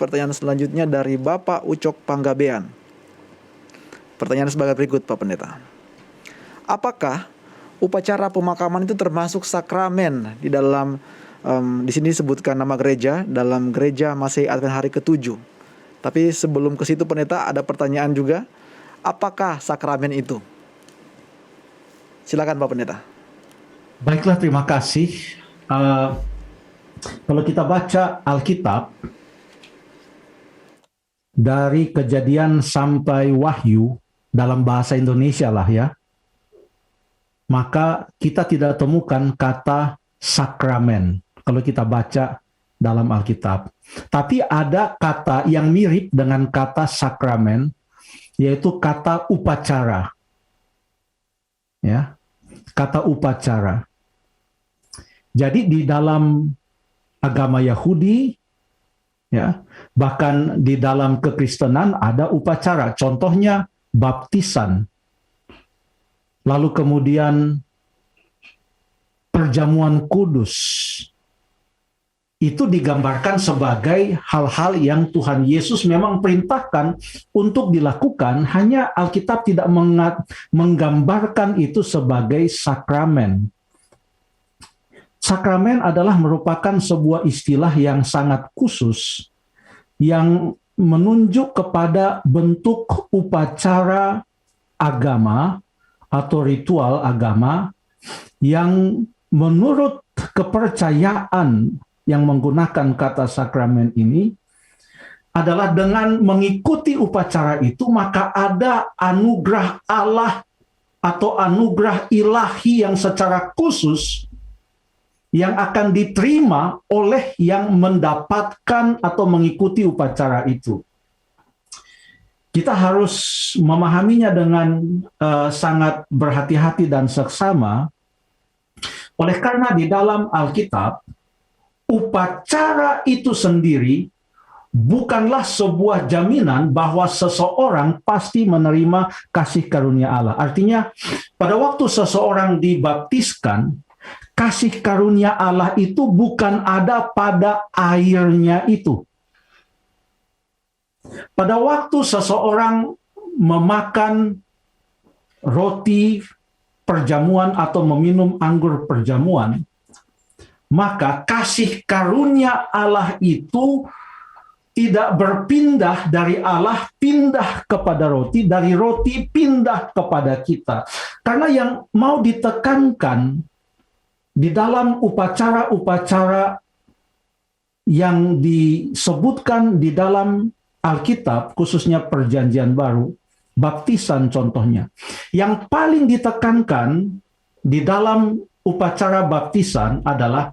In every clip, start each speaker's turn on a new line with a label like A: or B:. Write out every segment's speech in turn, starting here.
A: pertanyaan selanjutnya dari Bapak Ucok Panggabean. Pertanyaan sebagai berikut, Pak Pendeta. Apakah upacara pemakaman itu termasuk sakramen di dalam di sini disebutkan nama gereja dalam gereja Masehi Advent hari ke-7. Tapi sebelum ke situ Pendeta, ada pertanyaan juga. Apakah sakramen itu? Silakan Pak Pendeta.
B: Baiklah, terima kasih. Kalau kita baca Alkitab dari Kejadian sampai Wahyu dalam bahasa Indonesia lah ya, maka kita tidak temukan kata sakramen kalau kita baca dalam Alkitab. Tapi ada kata yang mirip dengan kata sakramen, yaitu kata upacara. Ya, kata upacara. Jadi di dalam agama Yahudi, ya, bahkan di dalam kekristenan ada upacara. Contohnya baptisan. Lalu kemudian perjamuan kudus. Itu digambarkan sebagai hal-hal yang Tuhan Yesus memang perintahkan untuk dilakukan, hanya Alkitab tidak menggambarkan itu sebagai sakramen. Sakramen adalah merupakan sebuah istilah yang sangat khusus, yang menunjuk kepada bentuk upacara agama atau ritual agama yang menurut kepercayaan yang menggunakan kata sakramen ini adalah dengan mengikuti upacara itu, maka ada anugerah Allah atau anugerah ilahi yang secara khusus yang akan diterima oleh yang mendapatkan atau mengikuti upacara itu. Kita harus memahaminya dengan sangat berhati-hati dan seksama, oleh karena di dalam Alkitab, upacara itu sendiri bukanlah sebuah jaminan bahwa seseorang pasti menerima kasih karunia Allah. Artinya, pada waktu seseorang dibaptiskan, kasih karunia Allah itu bukan ada pada airnya itu. Pada waktu seseorang memakan roti perjamuan atau meminum anggur perjamuan, maka kasih karunia Allah itu tidak berpindah dari Allah pindah kepada roti, dari roti pindah kepada kita. Karena yang mau ditekankan di dalam upacara-upacara yang disebutkan di dalam Alkitab, khususnya Perjanjian Baru, baptisan contohnya. Yang paling ditekankan di dalam upacara baptisan adalah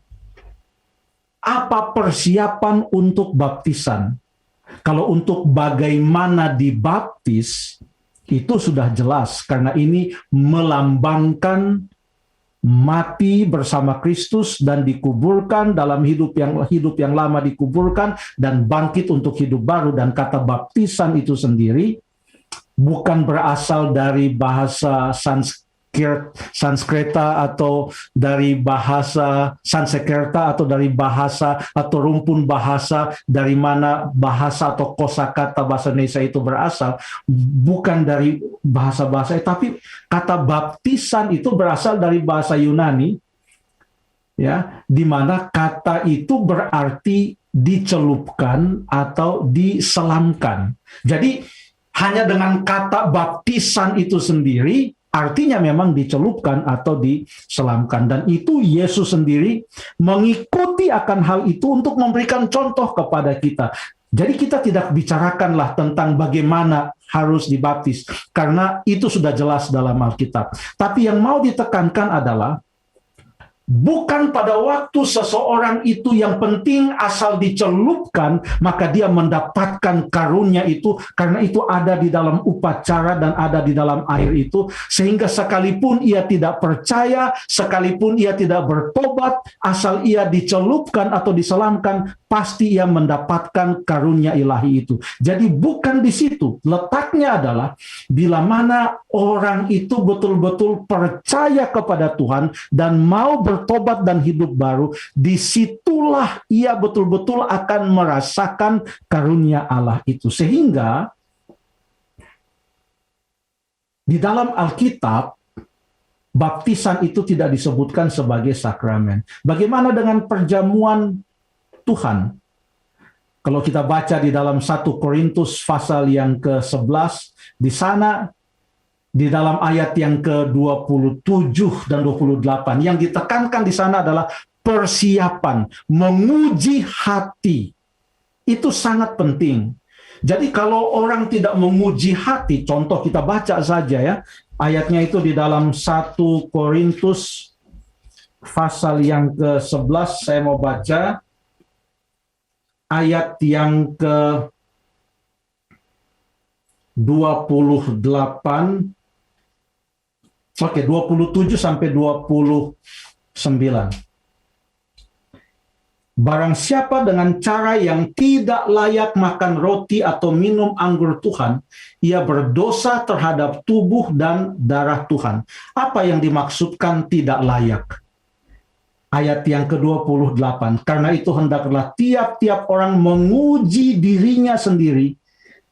B: apa persiapan untuk baptisan. Kalau untuk bagaimana dibaptis, itu sudah jelas, karena ini melambangkan mati bersama Kristus dan dikuburkan dalam hidup yang lama, dikuburkan dan bangkit untuk hidup baru. Dan kata baptisan itu sendiri bukan berasal dari bahasa Sanskerta atau dari bahasa Sansekerta atau dari bahasa atau rumpun bahasa dari mana bahasa atau kosakata bahasa Indonesia itu berasal, bukan dari bahasa-bahasa, tapi kata baptisan itu berasal dari bahasa Yunani, ya, di mana kata itu berarti dicelupkan atau diselamkan. Jadi hanya dengan kata baptisan itu sendiri artinya memang dicelupkan atau diselamkan. Dan itu Yesus sendiri mengikuti akan hal itu untuk memberikan contoh kepada kita. Jadi kita tidak bicarakanlah tentang bagaimana harus dibaptis, karena itu sudah jelas dalam Alkitab. Tapi yang mau ditekankan adalah bukan pada waktu seseorang itu yang penting asal dicelupkan, maka dia mendapatkan karunia itu, karena itu ada di dalam upacara dan ada di dalam air itu, sehingga sekalipun ia tidak percaya, sekalipun ia tidak bertobat, asal ia dicelupkan atau diselamkan, pasti ia mendapatkan karunia ilahi itu. Jadi bukan di situ. Letaknya adalah bila mana orang itu betul-betul percaya kepada Tuhan dan mau bertobat dan hidup baru, disitulah ia betul-betul akan merasakan karunia Allah itu. Sehingga di dalam Alkitab, baptisan itu tidak disebutkan sebagai sakramen. Bagaimana dengan perjamuan Tuhan? Kalau kita baca di dalam 1 Korintus pasal yang ke-11, di sana di dalam ayat yang ke-27 dan 28, yang ditekankan di sana adalah persiapan, menguji hati. Itu sangat penting. Jadi kalau orang tidak menguji hati, contoh kita baca saja ya, ayatnya itu di dalam 1 Korintus pasal yang ke-11, saya mau baca ayat yang ke-28, 27 sampai 29. Barang siapa dengan cara yang tidak layak makan roti atau minum anggur Tuhan, ia berdosa terhadap tubuh dan darah Tuhan. Apa yang dimaksudkan tidak layak? Ayat yang ke-28, karena itu hendaklah tiap-tiap orang menguji dirinya sendiri,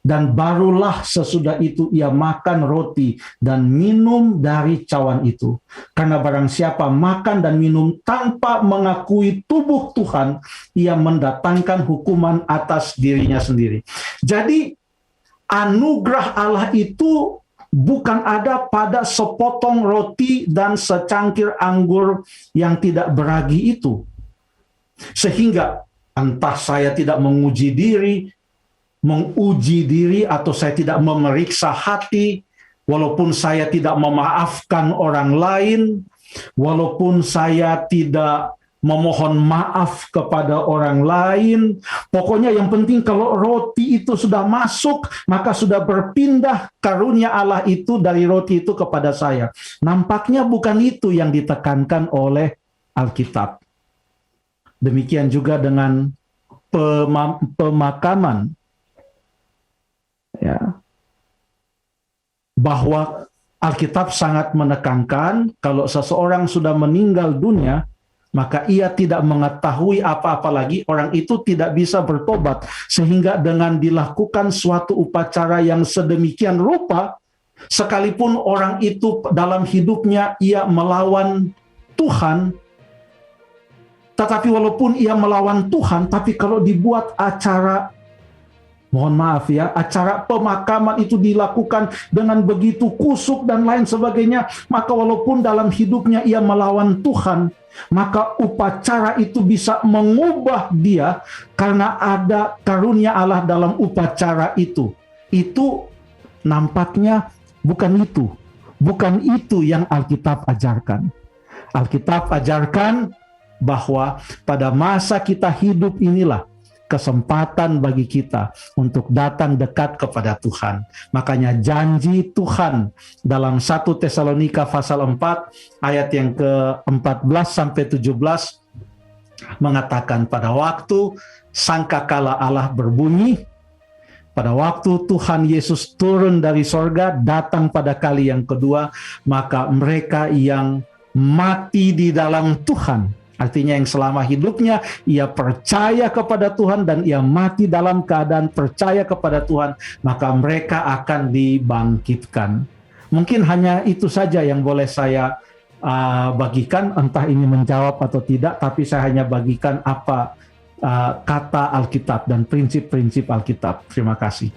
B: dan barulah sesudah itu ia makan roti dan minum dari cawan itu. Karena barang siapa makan dan minum tanpa mengakui tubuh Tuhan, ia mendatangkan hukuman atas dirinya sendiri. Jadi anugerah Allah itu bukan ada pada sepotong roti dan secangkir anggur yang tidak beragi itu. Sehingga entah saya tidak menguji diri atau saya tidak memeriksa hati, walaupun saya tidak memaafkan orang lain, walaupun saya tidak memohon maaf kepada orang lain. Pokoknya yang penting kalau roti itu sudah masuk, maka sudah berpindah karunia Allah itu dari roti itu kepada saya. Nampaknya bukan itu yang ditekankan oleh Alkitab. Demikian juga dengan pemakaman. Ya, bahwa Alkitab sangat menekankan kalau seseorang sudah meninggal dunia, maka ia tidak mengetahui apa-apa lagi, orang itu tidak bisa bertobat, sehingga dengan dilakukan suatu upacara yang sedemikian rupa, sekalipun orang itu dalam hidupnya ia melawan Tuhan, tetapi walaupun ia melawan Tuhan, tapi kalau dibuat acara, mohon maaf ya, acara pemakaman itu dilakukan dengan begitu kusuk dan lain sebagainya, maka walaupun dalam hidupnya ia melawan Tuhan, maka upacara itu bisa mengubah dia karena ada karunia Allah dalam upacara itu. Itu nampaknya bukan itu yang Alkitab ajarkan. Alkitab ajarkan bahwa pada masa kita hidup inilah kesempatan bagi kita untuk datang dekat kepada Tuhan. Makanya janji Tuhan dalam 1 Tesalonika pasal 4 ayat yang ke-14 sampai 17 mengatakan, pada waktu sangkakala Allah berbunyi, pada waktu Tuhan Yesus turun dari sorga, datang pada kali yang kedua, maka mereka yang mati di dalam Tuhan, artinya yang selama hidupnya ia percaya kepada Tuhan dan ia mati dalam keadaan percaya kepada Tuhan, maka mereka akan dibangkitkan. Mungkin hanya itu saja yang boleh saya bagikan, entah ini menjawab atau tidak, tapi saya hanya bagikan apa kata Alkitab dan prinsip-prinsip Alkitab. Terima kasih.